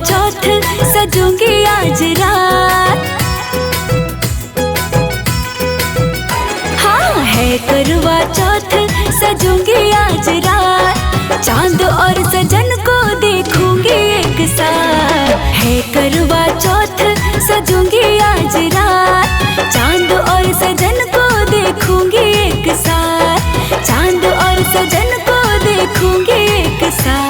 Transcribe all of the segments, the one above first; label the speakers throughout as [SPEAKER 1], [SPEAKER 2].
[SPEAKER 1] चौथ सजूंगी आज रात। हाँ है करवा चौथ सजूंगी आज रात, चांद और सजन को देखूंगी एक साथ। है करवा चौथ सजूंगी आज रात, चांद और सजन को देखूंगी एक साथ। चांद और सजन को देखूंगी एक साथ।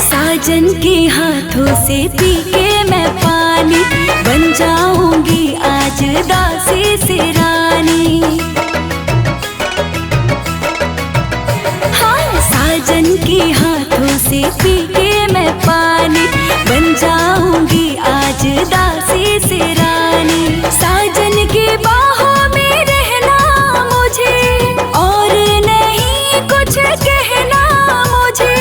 [SPEAKER 1] साजन के हाथों से पी के मैं पानी, बन जाऊंगी आज दासी सी रानी। हाँ साजन के हाथों से पी के मैं पानी, बन जाऊंगी आज दासी सी रानी। साजन की बाहों में रहना मुझे, और नहीं कुछ कहना मुझे,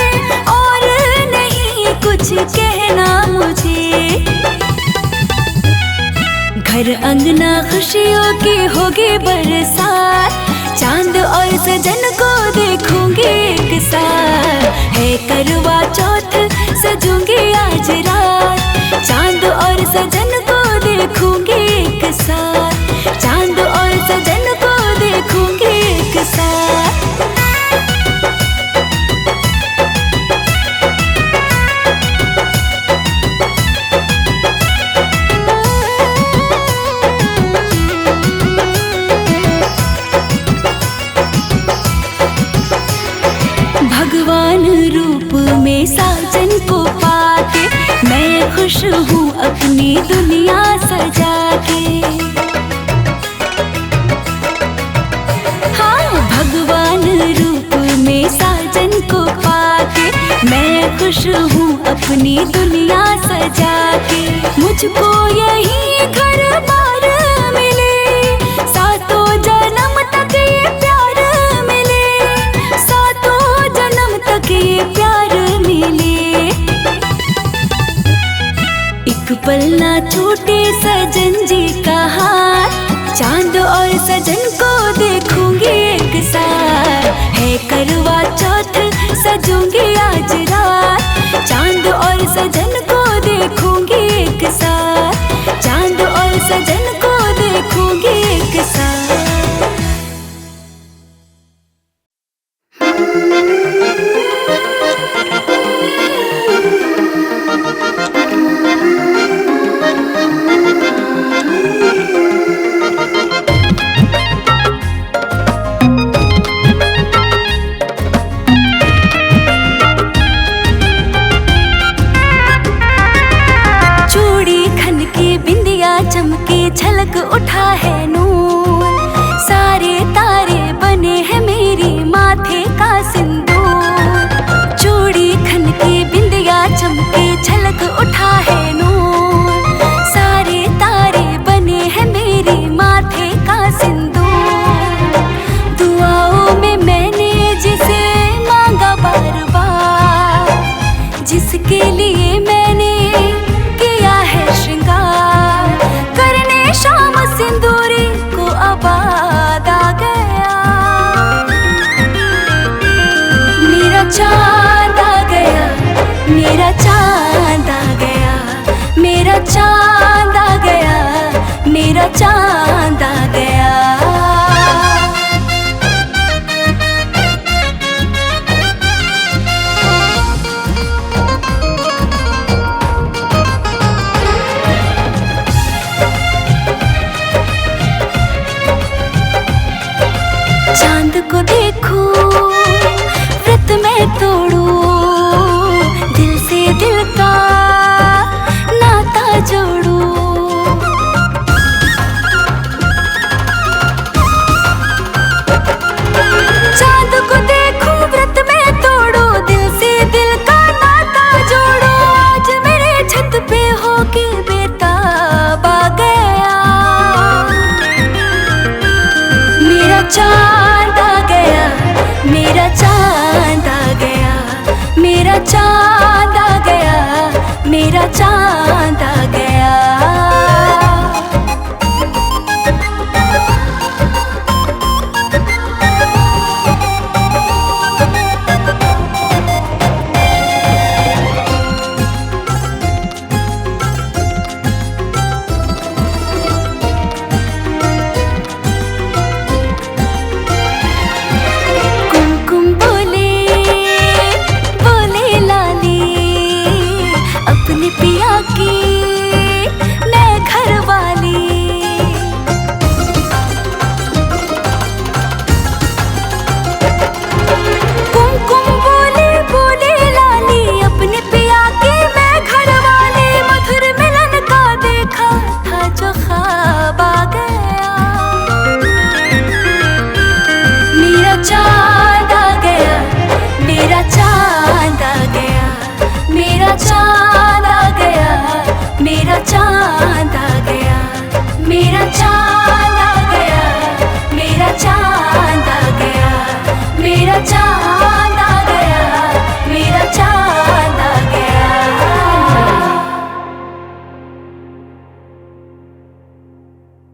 [SPEAKER 1] और नहीं कुछ कहना मुझे। घर अंगना खुशियों की होगी बरसात, चांद और सजन को देखूंगी एक साथ। है करवा चौथ सजूंगी आज रात, चांद और सजन को देखूंगी एक साथ। चांद और सजन को देखूंगी एक साथ। भगवान रूप में साजन को पाके, मैं खुश हूँ अपनी दुनिया सजा के। हाँ भगवान रूप में साजन को पाके, मैं खुश हूँ अपनी दुनिया सजा के। मुझको यही घर बार मिले, सातों जन्म तक ये प्यार मिले, सातों जन्म तक ये प्यार मिले। एक पल ना छूटे सजन जी का हाथ, चांद और सजन को देखूंगी एक साथ। है करवा चौथ सजूंगी आज रात, चांद और सजन को देखूंगी एक साथ। चांद और सजन को देखूंगी एक साथ। चमके छलक उठा है नूर, सारे तारे बने हैं मेरी माथे का सिंदूर। चूड़ी खन के बिंदिया चमके छलक उठा है नूर, सारे तारे बने हैं मेरी माथे का सिंदूर। दुआओं में मैंने जिसे मांगा बार बार, जिसके लिए मैंने किया है श्रृंगार, करने शाम सिंदूरी को आबाद आ गया। मेरा चांद आ गया, मेरा चांद आ गया, मेरा चांद आ गया, मेरा चांद आ गया। चांद को देखूं, व्रत में तोड़ूं, दिल से दिल का नाता जोड़ूं। चांद को देखूं, व्रत में तोड़ूं, दिल से दिल का नाता जोड़ूं। आज मेरे छत पे होके बेताब आ गया। मेरा चांद आ गया, मेरा चांद आ गया, मेरा चांद आ गया, चांद आ गया। अपने पिया की नए घर वाली, कुमकुम बोले बोले लाली, अपने पिया की मैं घर वाली। मधुर मिलन का देखा था जो ख्वाब आ गया, मेरा चांद आ गया, मेरा चांद आ गया, मेरा चांद आ गया, मेरा चांद आ गया, मेरा चांद।